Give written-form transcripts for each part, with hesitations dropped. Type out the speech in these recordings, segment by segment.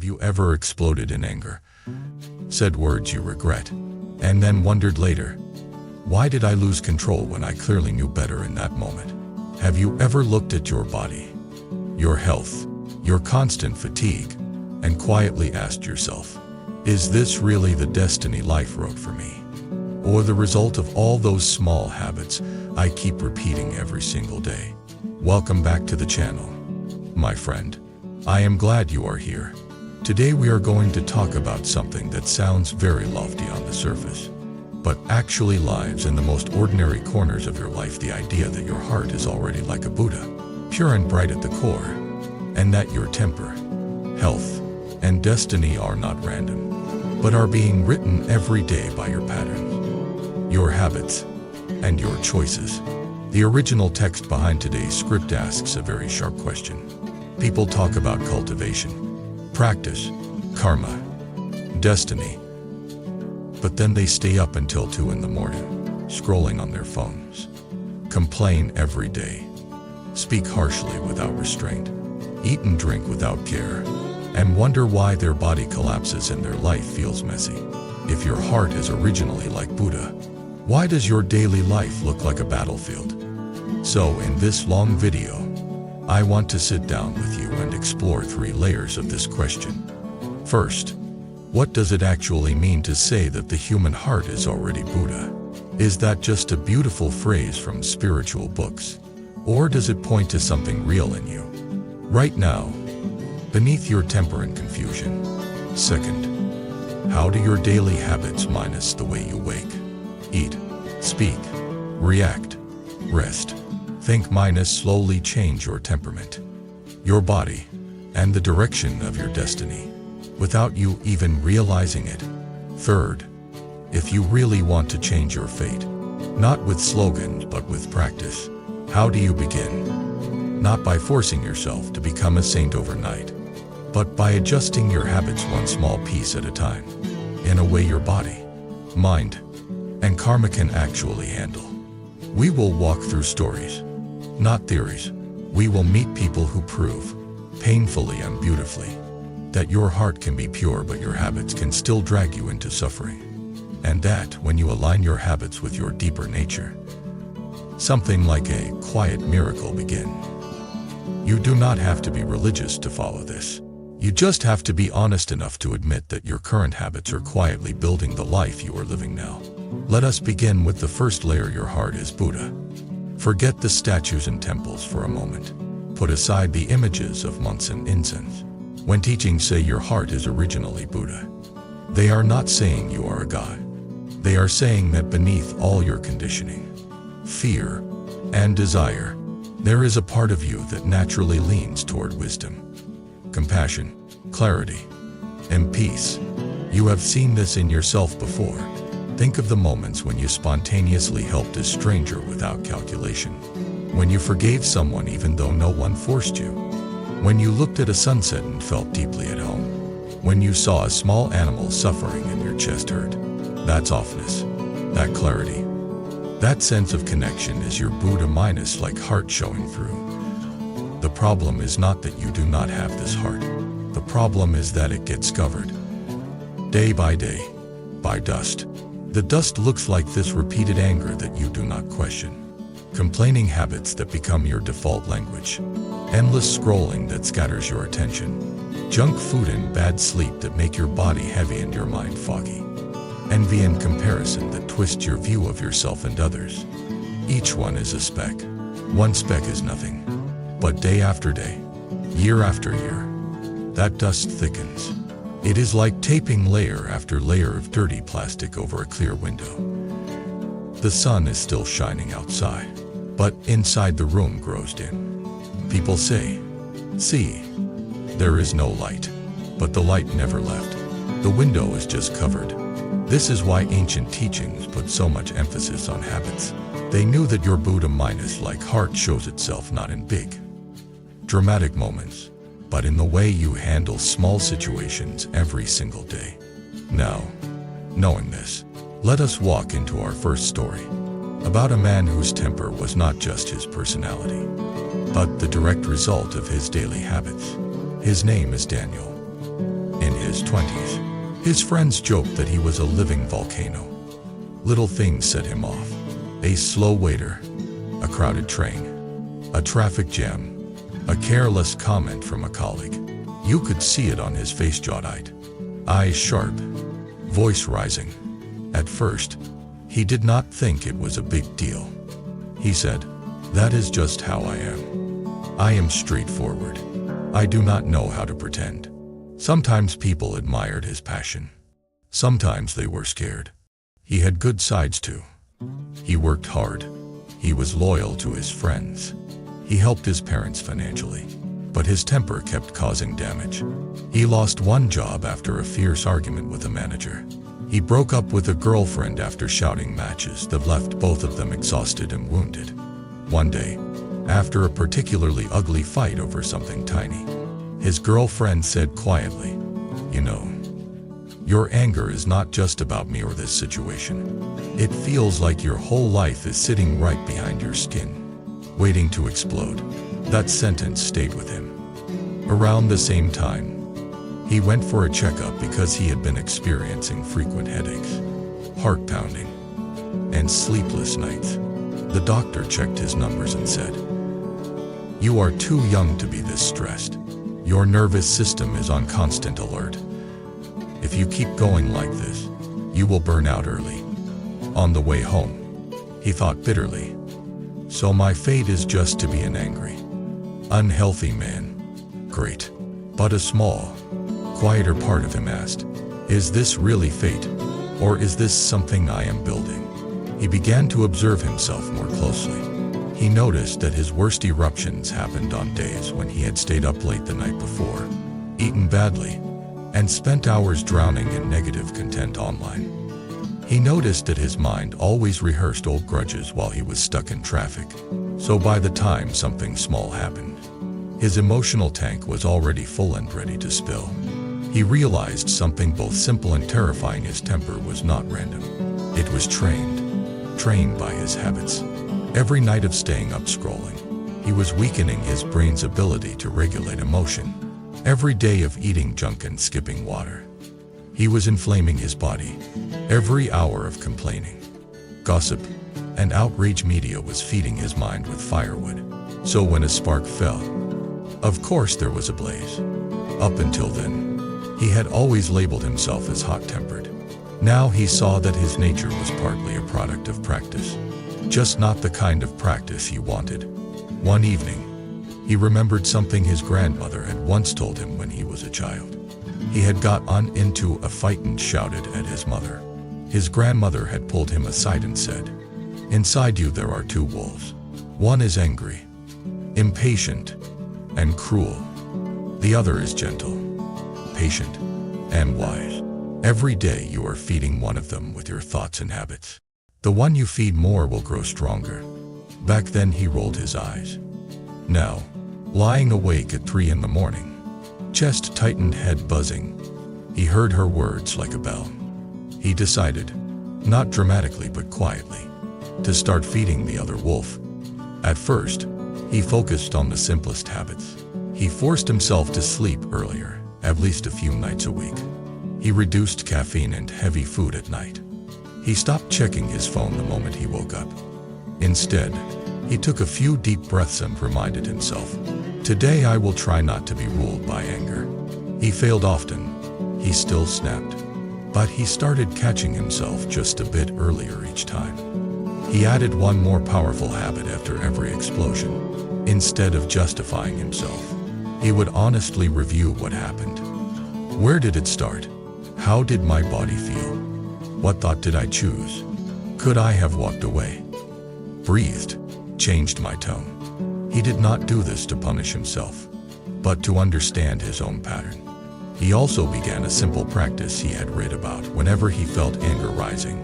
Have you ever exploded in anger, said words you regret, and then wondered later, why did I lose control when I clearly knew better in that moment? Have you ever looked at your body, your health, your constant fatigue, and quietly asked yourself, is this really the destiny life wrote for me? Or the result of all those small habits I keep repeating every single day? Welcome back to the channel, my friend. I am glad you are here. Today we are going to talk about something that sounds very lofty on the surface, but actually lives in the most ordinary corners of your life. The idea that your heart is already like a Buddha, pure and bright at the core, and that your temper, health, and destiny are not random, but are being written every day by your patterns, your habits, and your choices. The original text behind today's script asks a very sharp question. People talk about cultivation, practice, karma, destiny, but then they stay up until 2 in the morning, scrolling on their phones, complain every day, speak harshly without restraint, eat and drink without care, and wonder why their body collapses and their life feels messy. If your heart is originally like Buddha, why does your daily life look like a battlefield? So in this long video, I want to sit down with you and explore 3 layers of this question. First, what does it actually mean to say that the human heart is already Buddha? Is that just a beautiful phrase from spiritual books? Or does it point to something real in you, right now, beneath your temper and confusion? Second, how do your daily habits minus the way you wake, eat, speak, react, rest, think minus slowly change your temperament, your body, and the direction of your destiny, without you even realizing it? Third, if you really want to change your fate, not with slogans but with practice, how do you begin? Not by forcing yourself to become a saint overnight, but by adjusting your habits one small piece at a time, in a way your body, mind, and karma can actually handle. We will walk through stories, not theories. We will meet people who prove, painfully and beautifully, that your heart can be pure but your habits can still drag you into suffering. And that when you align your habits with your deeper nature, something like a quiet miracle begins. You do not have to be religious to follow this. You just have to be honest enough to admit that your current habits are quietly building the life you are living now. Let us begin with the first layer. Your heart is Buddha. Forget the statues and temples for a moment. Put aside the images of monks and incense. When teachings say your heart is originally Buddha, they are not saying you are a god. They are saying that beneath all your conditioning, fear, and desire, there is a part of you that naturally leans toward wisdom, compassion, clarity, and peace. You have seen this in yourself before. Think of the moments when you spontaneously helped a stranger without calculation, when you forgave someone even though no one forced you, when you looked at a sunset and felt deeply at home, when you saw a small animal suffering and your chest hurt. That softness, that clarity, that sense of connection is your Buddha minus like heart showing through. The problem is not that you do not have this heart. The problem is that it gets covered, day by day, by dust. The dust looks like this repeated anger that you do not question, complaining habits that become your default language, endless scrolling that scatters your attention, junk food and bad sleep that make your body heavy and your mind foggy, envy and comparison that twist your view of yourself and others. Each one is a speck. One speck is nothing, but day after day, year after year, that dust thickens. It is like taping layer after layer of dirty plastic over a clear window. The sun is still shining outside, but inside the room grows dim. People say, see, there is no light, but the light never left. The window is just covered. This is why ancient teachings put so much emphasis on habits. They knew that your Buddha minus like heart shows itself not in big, dramatic moments, but in the way you handle small situations every single day. Now, knowing this, let us walk into our first story, about a man whose temper was not just his personality, but the direct result of his daily habits. His name is Daniel. 20s. His friends joked that he was a living volcano. Little things set him off. A slow waiter, a crowded train, a traffic jam, a careless comment from a colleague. You could see it on his face, jaw-tight, eyes sharp, voice rising. At first, he did not think it was a big deal. He said, "That is just how I am. I am straightforward. I do not know how to pretend." Sometimes people admired his passion. Sometimes they were scared. He had good sides too. He worked hard. He was loyal to his friends. He helped his parents financially. But his temper kept causing damage. He lost one job after a fierce argument with a manager. He broke up with a girlfriend after shouting matches that left both of them exhausted and wounded. One day, after a particularly ugly fight over something tiny, his girlfriend said quietly, "You know, your anger is not just about me or this situation. It feels like your whole life is sitting right behind your skin, waiting to explode." That sentence stayed with him. Around the same time, he went for a checkup because he had been experiencing frequent headaches, heart pounding, and sleepless nights. The doctor checked his numbers and said, "You are too young to be this stressed. Your nervous system is on constant alert. If you keep going like this, you will burn out early." On the way home, he thought bitterly, "So my fate is just to be an angry, unhealthy man. Great." But a small, quieter part of him asked, "Is this really fate? Or is this something I am building?" He began to observe himself more closely. He noticed that his worst eruptions happened on days when he had stayed up late the night before, eaten badly, and spent hours drowning in negative content online. He noticed that his mind always rehearsed old grudges while he was stuck in traffic. So by the time something small happened, his emotional tank was already full and ready to spill. He realized something both simple and terrifying: his temper was not random. It was trained by his habits. Every night of staying up scrolling, he was weakening his brain's ability to regulate emotion. Every day of eating junk and skipping water, he was inflaming his body. Every hour of complaining, gossip, and outrage media was feeding his mind with firewood. So when a spark fell, of course there was a blaze. Up until then, he had always labeled himself as hot-tempered. Now he saw that his nature was partly a product of practice, just not the kind of practice he wanted. One evening, he remembered something his grandmother had once told him when he was a child. He had got into a fight and shouted at his mother. His grandmother had pulled him aside and said, "Inside you there are two wolves. One is angry, impatient, and cruel. The other is gentle, patient, and wise. Every day you are feeding one of them with your thoughts and habits. The one you feed more will grow stronger." Back then he rolled his eyes. Now, lying awake at 3 in the morning, chest tightened, head buzzing, he heard her words like a bell. He decided, not dramatically but quietly, to start feeding the other wolf. At first, he focused on the simplest habits. He forced himself to sleep earlier, at least a few nights a week. He reduced caffeine and heavy food at night. He stopped checking his phone the moment he woke up. Instead, he took a few deep breaths and reminded himself, "Today I will try not to be ruled by anger." He failed often. He still snapped. But he started catching himself just a bit earlier each time. He added one more powerful habit after every explosion. Instead of justifying himself, he would honestly review what happened. Where did it start? How did my body feel? What thought did I choose? Could I have walked away? Breathed, changed my tone. He did not do this to punish himself, but to understand his own pattern. He also began a simple practice he had read about. Whenever he felt anger rising,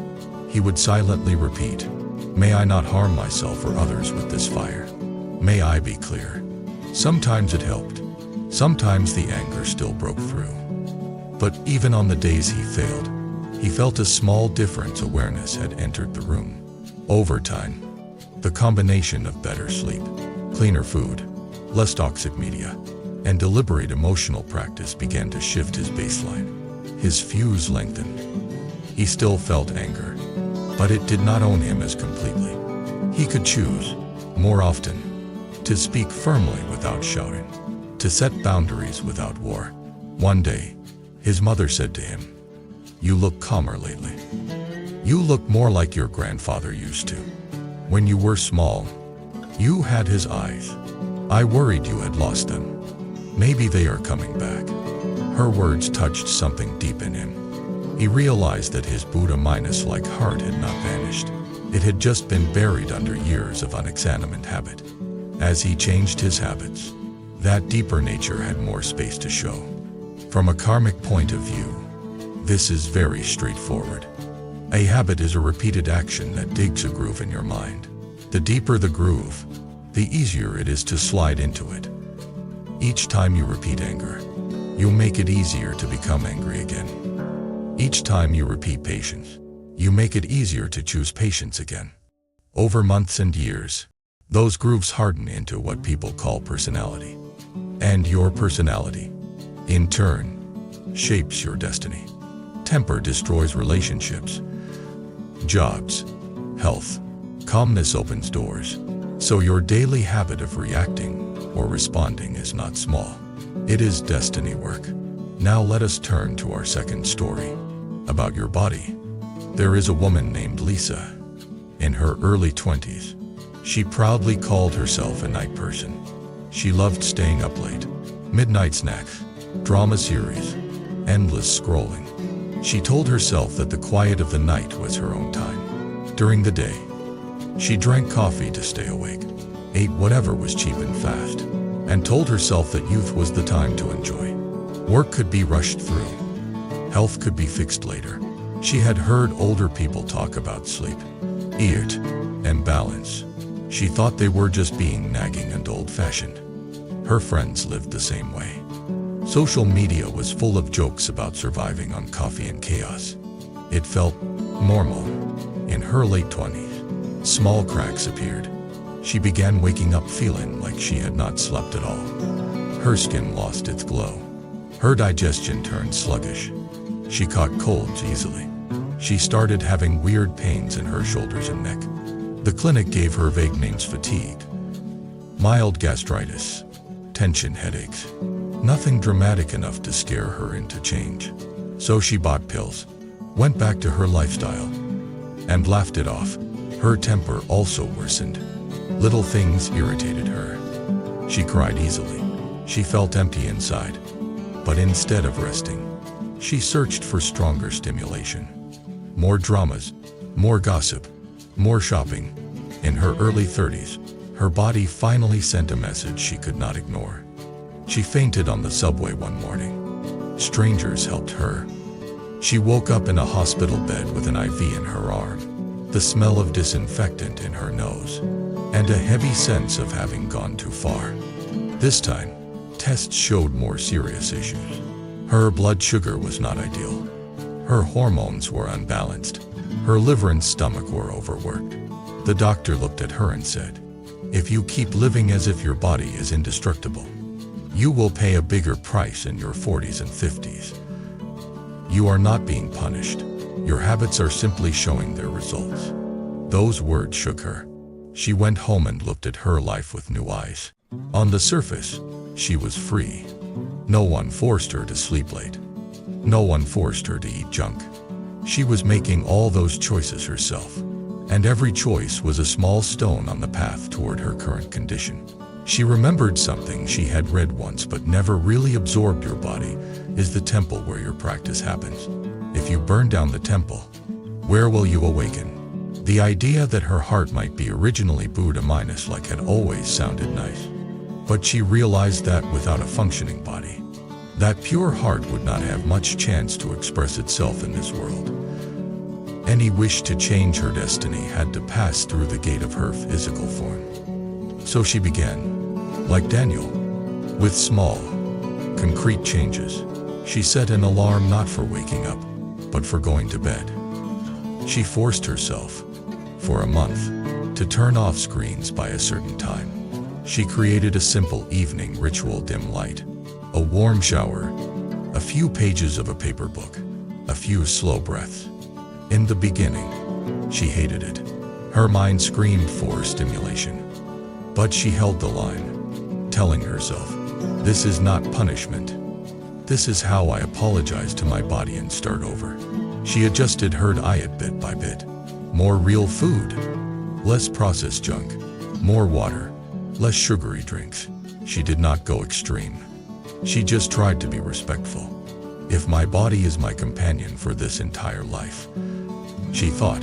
he would silently repeat, "May I not harm myself or others with this fire. May I be clear." Sometimes it helped. Sometimes the anger still broke through. But even on the days he failed, he felt a small difference. Awareness had entered the room. Over time, the combination of better sleep, cleaner food, less toxic media, and deliberate emotional practice began to shift his baseline. His fuse lengthened. He still felt anger, but it did not own him as completely. He could choose, more often, to speak firmly without shouting, to set boundaries without war. One day, his mother said to him, "You look calmer lately. You look more like your grandfather used to. When you were small, you had his eyes. I worried you had lost them. Maybe they are coming back." Her words touched something deep in him. He realized that his Buddha-like heart had not vanished. It had just been buried under years of unexamined habit. As he changed his habits, that deeper nature had more space to show. From a karmic point of view, this is very straightforward. A habit is a repeated action that digs a groove in your mind. The deeper the groove, the easier it is to slide into it. Each time you repeat anger, you'll make it easier to become angry again. Each time you repeat patience, you make it easier to choose patience again. Over months and years, those grooves harden into what people call personality. And your personality, in turn, shapes your destiny. Temper destroys relationships, jobs, health. Calmness opens doors. So your daily habit of reacting or responding is not small. It is destiny work. Now let us turn to our second story. About your body. There is a woman named Lisa. In her early 20s, she proudly called herself a night person. She loved staying up late, midnight snacks, drama series, endless scrolling. She told herself that the quiet of the night was her own time. During the day, she drank coffee to stay awake, ate whatever was cheap and fast, and told herself that youth was the time to enjoy. Work could be rushed through. Health could be fixed later. She had heard older people talk about sleep, eat, and balance. She thought they were just being nagging and old-fashioned. Her friends lived the same way. Social media was full of jokes about surviving on coffee and chaos. It felt normal. In her late 20s, small cracks appeared. She began waking up feeling like she had not slept at all. Her skin lost its glow. Her digestion turned sluggish. She caught colds easily. She started having weird pains in her shoulders and neck. The clinic gave her vague names: fatigue, mild gastritis, tension headaches. Nothing dramatic enough to scare her into change. So she bought pills, went back to her lifestyle, and laughed it off. Her temper also worsened. Little things irritated her. She cried easily. She felt empty inside. But instead of resting, she searched for stronger stimulation. More dramas, more gossip, more shopping. In her early 30s, her body finally sent a message she could not ignore. She fainted on the subway one morning. Strangers helped her. She woke up in a hospital bed with an IV in her arm, the smell of disinfectant in her nose, and a heavy sense of having gone too far. This time, tests showed more serious issues. Her blood sugar was not ideal. Her hormones were unbalanced. Her liver and stomach were overworked. The doctor looked at her and said, "If you keep living as if your body is indestructible, you will pay a bigger price in your 40s and 50s. You are not being punished. Your habits are simply showing their results." Those words shook her. She went home and looked at her life with new eyes. On the surface, she was free. No one forced her to sleep late. No one forced her to eat junk. She was making all those choices herself. And every choice was a small stone on the path toward her current condition. She remembered something she had read once but never really absorbed. Your body is the temple where your practice happens. If you burn down the temple, where will you awaken? The idea that her heart might be originally Buddha-like had always sounded nice. But she realized that without a functioning body, that pure heart would not have much chance to express itself in this world. Any wish to change her destiny had to pass through the gate of her physical form. So she began, like Daniel, with small, concrete changes. She set an alarm not for waking up, but for going to bed. She forced herself, for a month, to turn off screens by a certain time. She created a simple evening ritual: dim light, a warm shower, a few pages of a paper book. a few slow breaths. In the beginning, she hated it. Her mind screamed for stimulation. But she held the line, telling herself, "This is not punishment. This is how I apologize to my body and start over." She adjusted her diet bit by bit. More real food, less processed junk, more water, less sugary drinks. She did not go extreme. She just tried to be respectful. If my body is my companion for this entire life, she thought,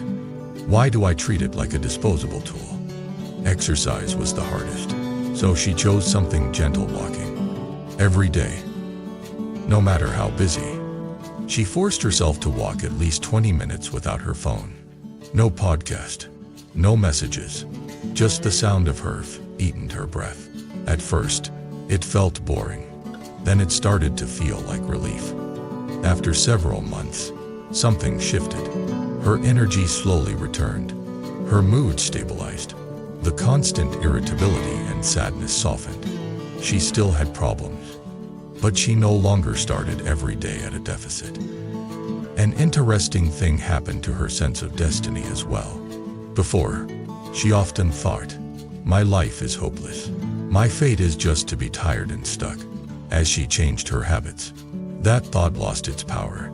why do I treat it like a disposable tool? Exercise was the hardest, so she chose something gentle, walking every day. No matter how busy, she forced herself to walk at least 20 minutes without her phone. No podcast, no messages, just the sound of her feet and her breath. At first, it felt boring. Then it started to feel like relief. After several months, something shifted. Her energy slowly returned. Her mood stabilized. The constant irritability and sadness softened. She still had problems, but she no longer started every day at a deficit. An interesting thing happened to her sense of destiny as well. Before, she often thought, my life is hopeless. My fate is just to be tired and stuck. As she changed her habits, that thought lost its power.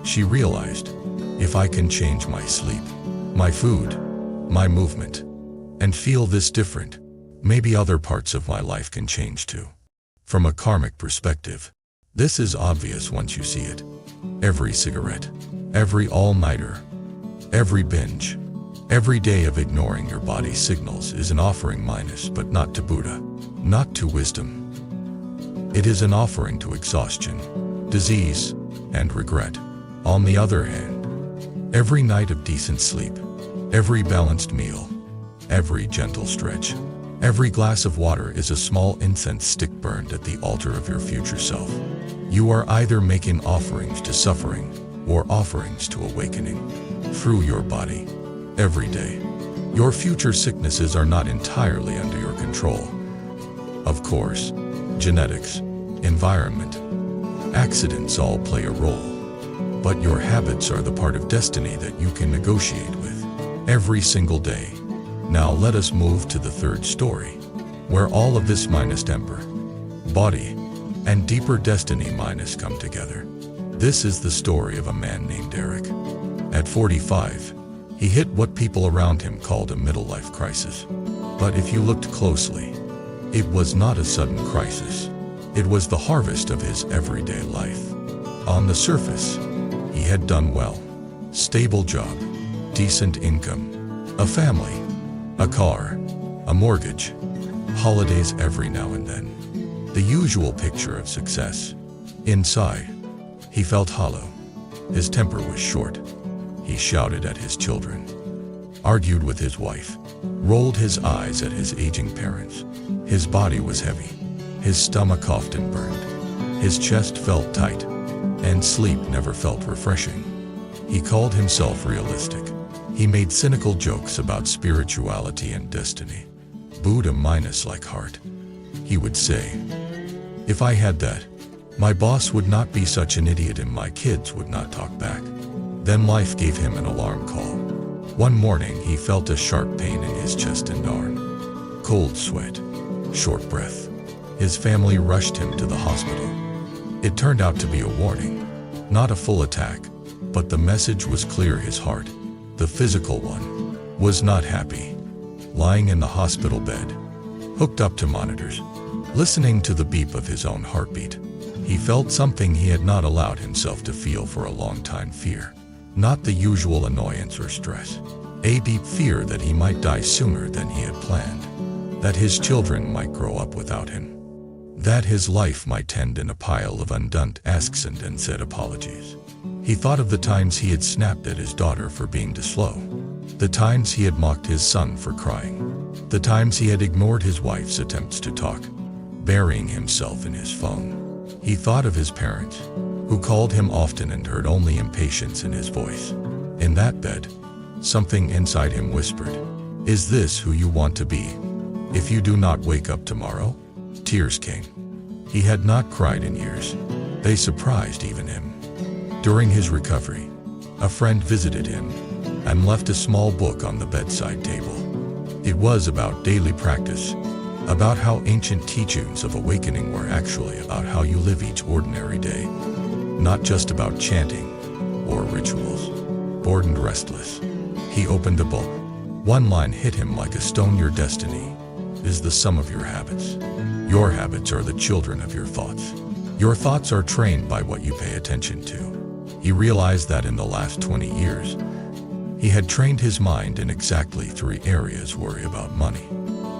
She realized, if I can change my sleep, my food, my movement, and feel this different, maybe other parts of my life can change too. From a karmic perspective, this is obvious once you see it. Every cigarette, every all-nighter, every binge, every day of ignoring your body's signals is an offering but not to Buddha, not to wisdom. It is an offering to exhaustion, disease, and regret. On the other hand, every night of decent sleep, every balanced meal, every gentle stretch, every glass of water is a small incense stick burned at the altar of your future self. You are either making offerings to suffering or offerings to awakening through your body every day. Your future sicknesses are not entirely under your control. Of course, genetics, environment, accidents all play a role. But your habits are the part of destiny that you can negotiate with every single day. Now let us move to the third story, where all of this minus temper, body, and deeper destiny minus come together. This is the story of a man named Eric. At 45, he hit what people around him called a middle-life crisis. But if you looked closely, it was not a sudden crisis. It was the harvest of his everyday life. On the surface, he had done well. Stable job, decent income, a family, a car, a mortgage, holidays every now and then. The usual picture of success. Inside, he felt hollow. His temper was short. He shouted at his children, argued with his wife, rolled his eyes at his aging parents. His body was heavy. His stomach often burned. His chest felt tight, and sleep never felt refreshing. He called himself realistic. He made cynical jokes about spirituality and destiny. Buddha minus like heart. He would say, if I had that, my boss would not be such an idiot and my kids would not talk back. Then life gave him an alarm call. One morning he felt a sharp pain in his chest and arm. Cold sweat, short breath. His family rushed him to the hospital. It turned out to be a warning, not a full attack, but the message was clear. His heart, the physical one, was not happy. Lying in the hospital bed, hooked up to monitors, listening to the beat of his own heartbeat, he felt something he had not allowed himself to feel for a long time. Fear. Not the usual annoyance or stress. A deep fear that he might die sooner than he had planned. That his children might grow up without him. That his life might end in a pile of undone tasks and unsaid apologies. He thought of the times he had snapped at his daughter for being too slow. The times he had mocked his son for crying. The times he had ignored his wife's attempts to talk, burying himself in his phone. He thought of his parents, who called him often and heard only impatience in his voice. In that bed, something inside him whispered, "Is this who you want to be? If you do not wake up tomorrow?" Tears came. He had not cried in years. They surprised even him. During his recovery, a friend visited him and left a small book on the bedside table. It was about daily practice, about how ancient teachings of awakening were actually about how you live each ordinary day, not just about chanting or rituals. Bored and restless, he opened the book. One line hit him like a stone. Your destiny is the sum of your habits. Your habits are the children of your thoughts. Your thoughts are trained by what you pay attention to. He realized that in the last 20 years, he had trained his mind in exactly 3 areas: worry about money,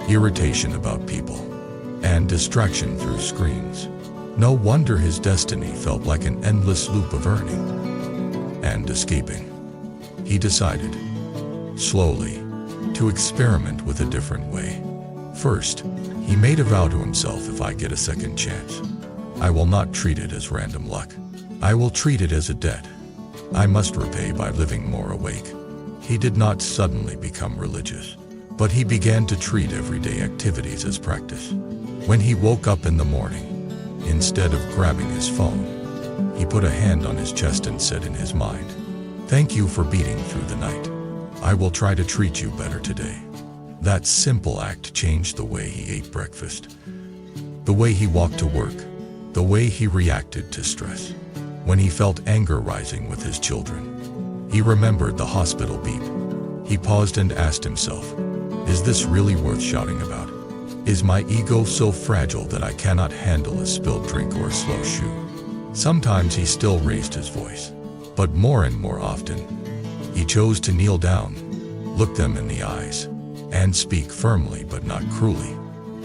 irritation about people, and distraction through screens. No wonder his destiny felt like an endless loop of earning and escaping. He decided, slowly, to experiment with a different way. First, he made a vow to himself: if I get a second chance, I will not treat it as random luck. I will treat it as a debt I must repay by living more awake. He did not suddenly become religious, but he began to treat everyday activities as practice. When he woke up in the morning, instead of grabbing his phone, he put a hand on his chest and said in his mind, "Thank you for beating through the night. I will try to treat you better today." That simple act changed the way he ate breakfast, the way he walked to work, the way he reacted to stress. When he felt anger rising with his children, he remembered the hospital beep. He paused and asked himself, is this really worth shouting about? Is my ego so fragile that I cannot handle a spilled drink or a slow shoe? Sometimes he still raised his voice, but more and more often, he chose to kneel down, look them in the eyes, and speak firmly but not cruelly.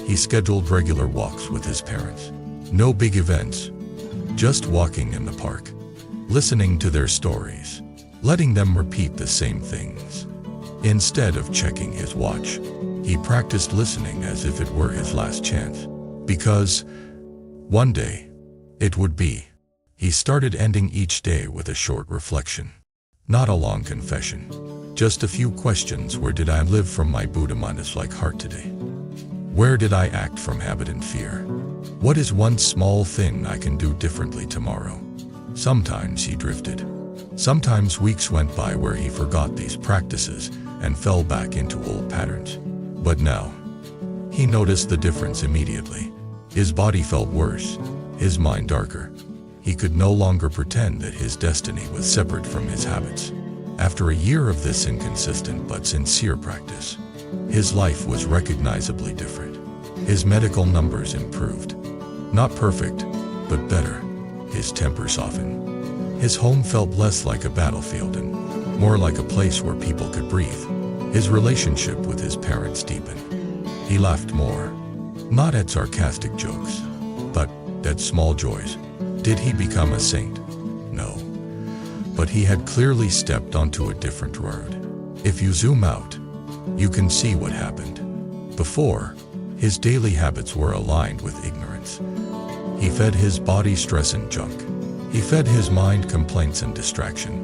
He scheduled regular walks with his parents. No big events, just walking in the park, listening to their stories, letting them repeat the same things. Instead of checking his watch, he practiced listening as if it were his last chance. Because one day, it would be. He started ending each day with a short reflection. Not a long confession, just a few questions. Where did I live from my Buddha-like heart today? Where did I act from habit and fear? What is one small thing I can do differently tomorrow? Sometimes he drifted. Sometimes weeks went by where he forgot these practices and fell back into old patterns. But now, he noticed the difference immediately. His body felt worse, his mind darker. He could no longer pretend that his destiny was separate from his habits. After a year of this inconsistent but sincere practice, his life was recognizably different. His medical numbers improved. Not perfect, but better. His temper softened. His home felt less like a battlefield and more like a place where people could breathe. His relationship with his parents deepened. He laughed more, not at sarcastic jokes, but at small joys. Did he become a saint? No. But he had clearly stepped onto a different road. If you zoom out, you can see what happened. Before, his daily habits were aligned with ignorance. He fed his body stress and junk. He fed his mind complaints and distraction.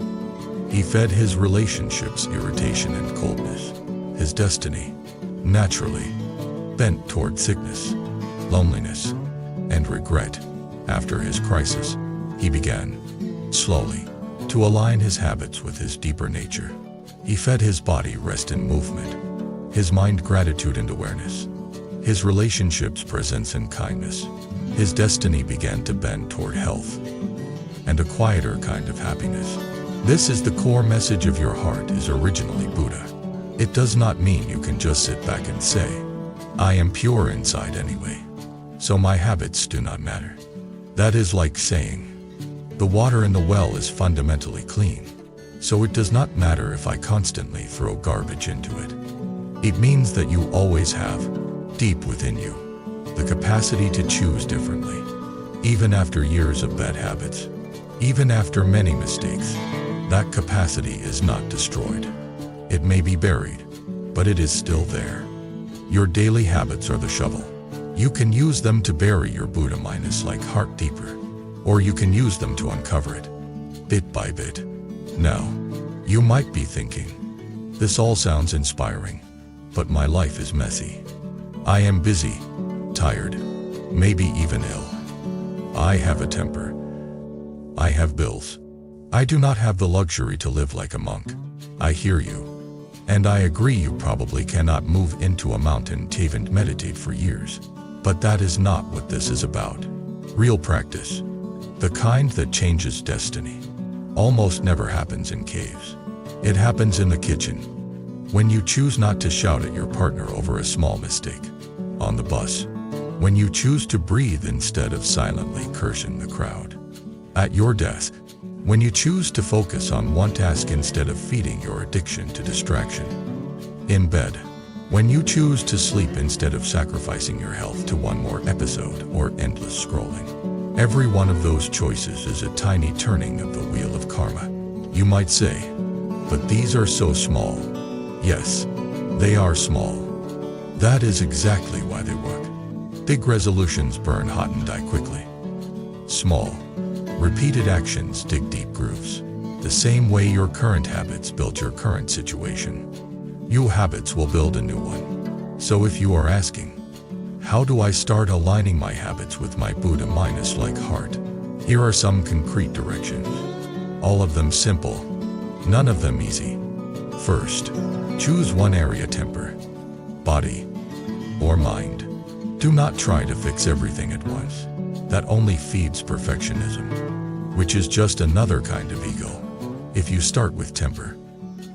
He fed his relationships irritation and coldness. His destiny, naturally, bent toward sickness, loneliness, and regret. After his crisis, he began, slowly, to align his habits with his deeper nature. He fed his body rest and movement, his mind gratitude and awareness, his relationships presence and kindness. His destiny began to bend toward health and a quieter kind of happiness. This is the core message of your heart is originally Buddha. It does not mean you can just sit back and say, I am pure inside anyway, so my habits do not matter. That is like saying, the water in the well is fundamentally clean, so it does not matter if I constantly throw garbage into it. It means that you always have, deep within you, the capacity to choose differently. Even after years of bad habits, even after many mistakes, that capacity is not destroyed. It may be buried, but it is still there. Your daily habits are the shovel. You can use them to bury your Buddha-like heart deeper, or you can use them to uncover it, bit by bit. Now, you might be thinking, this all sounds inspiring, but my life is messy. I am busy, tired, maybe even ill. I have a temper. I have bills. I do not have the luxury to live like a monk. I hear you. And I agree you probably cannot move into a mountain cave and meditate for years. But that is not what this is about. Real practice, the kind that changes destiny, almost never happens in caves. It happens in the kitchen, when you choose not to shout at your partner over a small mistake, on the bus, when you choose to breathe instead of silently cursing the crowd, at your desk, when you choose to focus on one task instead of feeding your addiction to distraction, in bed, when you choose to sleep instead of sacrificing your health to one more episode or endless scrolling. Every one of those choices is a tiny turning of the wheel of karma. You might say, but these are so small. Yes, they are small. That is exactly why they work. Big resolutions burn hot and die quickly. Small, repeated actions dig deep grooves. The same way your current habits built your current situation, your habits will build a new one. So if you are asking, how do I start aligning my habits with my Buddha Minus-like heart? Here are some concrete directions. All of them simple, none of them easy. First, choose one area: temper, body, or mind. Do not try to fix everything at once. That only feeds perfectionism, which is just another kind of ego. If you start with temper,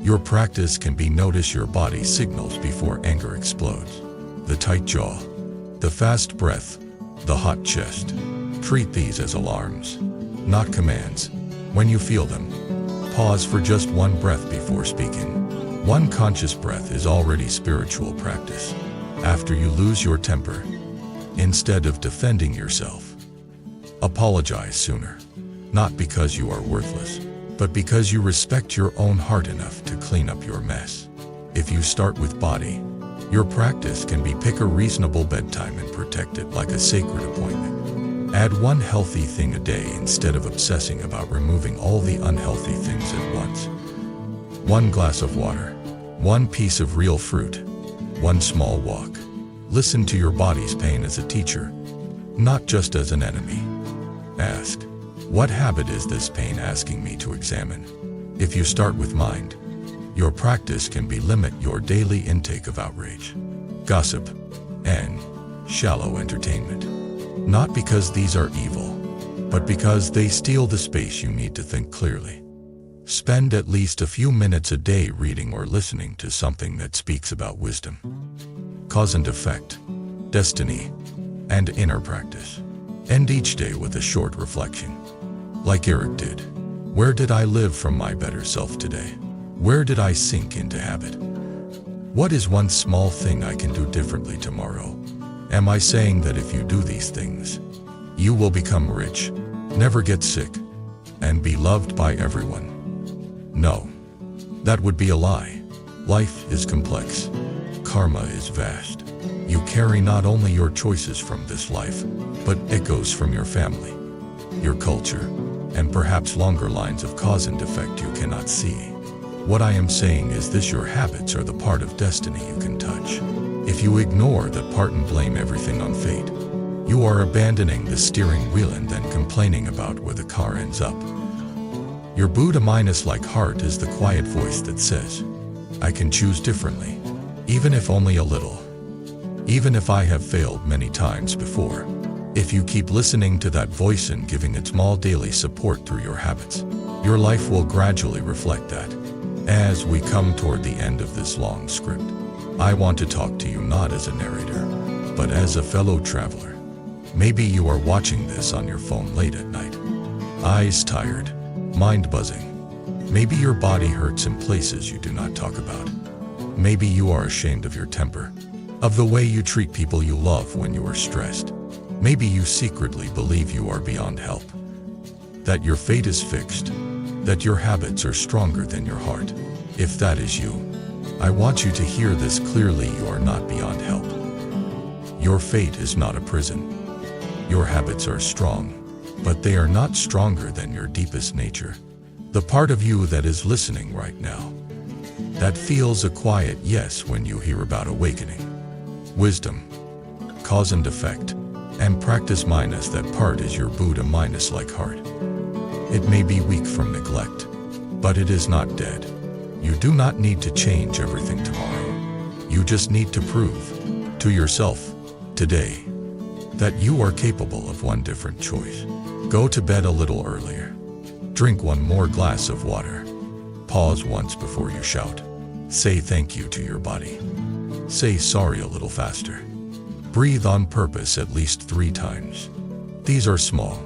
your practice can be notice your body signals before anger explodes. The tight jaw, the fast breath, the hot chest. Treat these as alarms, not commands. When you feel them, pause for just one breath before speaking. One conscious breath is already spiritual practice. After you lose your temper, instead of defending yourself, apologize sooner. Not because you are worthless, but because you respect your own heart enough to clean up your mess. If you start with body, your practice can be pick a reasonable bedtime and protect it like a sacred appointment. Add one healthy thing a day instead of obsessing about removing all the unhealthy things at once. One glass of water, one piece of real fruit, one small walk. Listen to your body's pain as a teacher, not just as an enemy. Ask, what habit is this pain asking me to examine? If you start with mind, your practice can be limit your daily intake of outrage, gossip, and shallow entertainment. Not because these are evil, but because they steal the space you need to think clearly. Spend at least a few minutes a day reading or listening to something that speaks about wisdom, cause and effect, destiny, and inner practice. End each day with a short reflection. Like Eric did. Where did I live from my better self today? Where did I sink into habit? What is one small thing I can do differently tomorrow? Am I saying that if you do these things, you will become rich, never get sick, and be loved by everyone? No, that would be a lie. Life is complex. Karma is vast. You carry not only your choices from this life, but echoes from your family, your culture, and perhaps longer lines of cause and effect you cannot see. What I am saying is this: your habits are the part of destiny you can touch. If you ignore that part and blame everything on fate, you are abandoning the steering wheel and then complaining about where the car ends up. Your Buddha Minus-like heart is the quiet voice that says, I can choose differently, even if only a little. Even if I have failed many times before. If you keep listening to that voice and giving it small daily support through your habits, your life will gradually reflect that. As we come toward the end of this long script, I want to talk to you not as a narrator, but as a fellow traveler. Maybe you are watching this on your phone late at night. Eyes tired, mind buzzing. Maybe your body hurts in places you do not talk about. Maybe you are ashamed of your temper, of the way you treat people you love when you are stressed. Maybe you secretly believe you are beyond help, that your fate is fixed, that your habits are stronger than your heart. If that is you, I want you to hear this clearly: you are not beyond help. Your fate is not a prison. Your habits are strong, but they are not stronger than your deepest nature. The part of you that is listening right now, that feels a quiet yes when you hear about awakening, wisdom, cause and effect, and practice minus that part is your Buddha Minus-like heart. It may be weak from neglect, but it is not dead. You do not need to change everything tomorrow. You just need to prove to yourself today that you are capable of one different choice. Go to bed a little earlier. Drink one more glass of water. Pause once before you shout. Say thank you to your body. Say sorry a little faster. Breathe on purpose at least 3 times. These are small.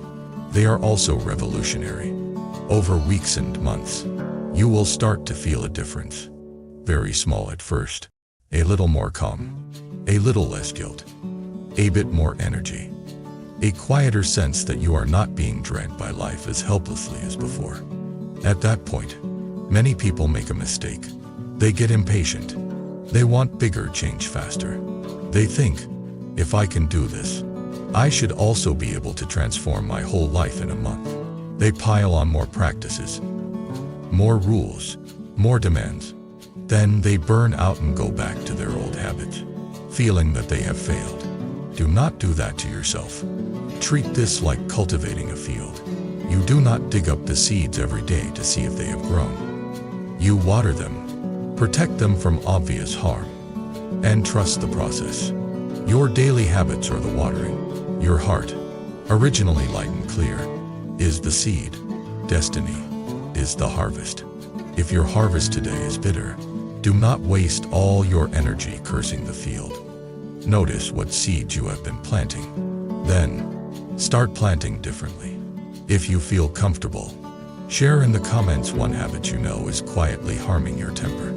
They are also revolutionary. Over weeks and months, you will start to feel a difference. Very small at first. A little more calm. A little less guilt. A bit more energy. A quieter sense that you are not being dragged by life as helplessly as before. At that point, many people make a mistake. They get impatient. They want bigger change faster. They think, if I can do this, I should also be able to transform my whole life in a month. They pile on more practices, more rules, more demands. Then they burn out and go back to their old habits, feeling that they have failed. Do not do that to yourself. Treat this like cultivating a field. You do not dig up the seeds every day to see if they have grown. You water them, protect them from obvious harm, and trust the process. Your daily habits are the watering. Your heart, originally light and clear, is the seed. Destiny is the harvest. If your harvest today is bitter, do not waste all your energy cursing the field. Notice what seeds you have been planting. Then, start planting differently. If you feel comfortable, share in the comments one habit you know is quietly harming your temper,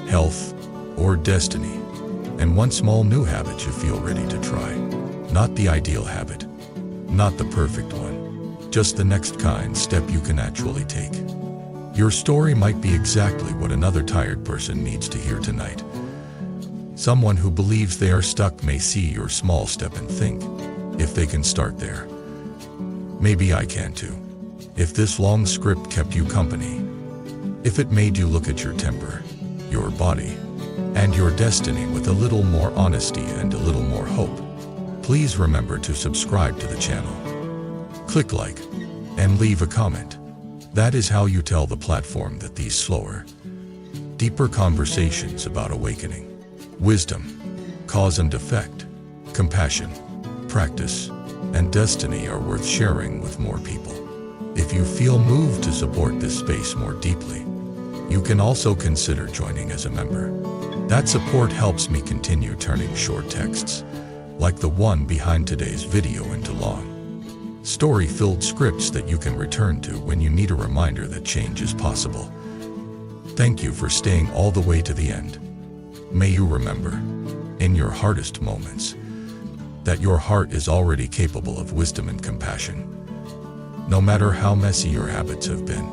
health, or destiny, and one small new habit you feel ready to try. Not the ideal habit, not the perfect one, just the next kind step you can actually take. Your story might be exactly what another tired person needs to hear tonight. Someone who believes they are stuck may see your small step and think, if they can start there, maybe I can too. If this long script kept you company, if it made you look at your temper, your body, and your destiny with a little more honesty and a little more hope, please remember to subscribe to the channel. Click like and leave a comment. That is how you tell the platform that these slower, deeper conversations about awakening, wisdom, cause and effect, compassion, practice, and destiny are worth sharing with more people. If you feel moved to support this space more deeply, you can also consider joining as a member. That support helps me continue turning short texts, like the one behind today's video, into long, story-filled scripts that you can return to when you need a reminder that change is possible. Thank you for staying all the way to the end. May you remember, in your hardest moments, that your heart is already capable of wisdom and compassion. No matter how messy your habits have been,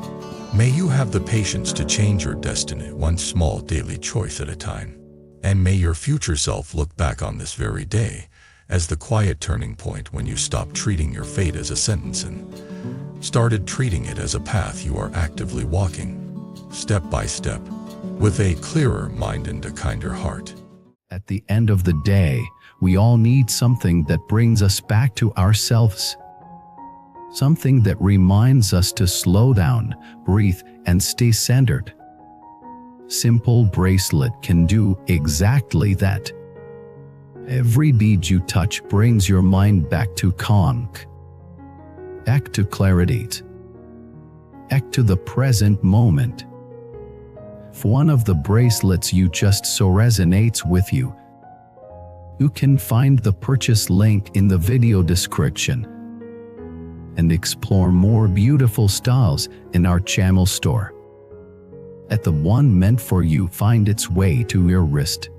may you have the patience to change your destiny one small daily choice at a time. And may your future self look back on this very day as the quiet turning point when you stopped treating your fate as a sentence and started treating it as a path you are actively walking, step by step, with a clearer mind and a kinder heart. At the end of the day, we all need something that brings us back to ourselves. Something that reminds us to slow down, breathe, and stay centered. Simple bracelet can do exactly that. Every bead you touch brings your mind back to calm, back to clarity, back to the present moment. If one of the bracelets you just saw resonates with you, you can find the purchase link in the video description and explore more beautiful styles in our channel store. Let the one meant for you find its way to your wrist.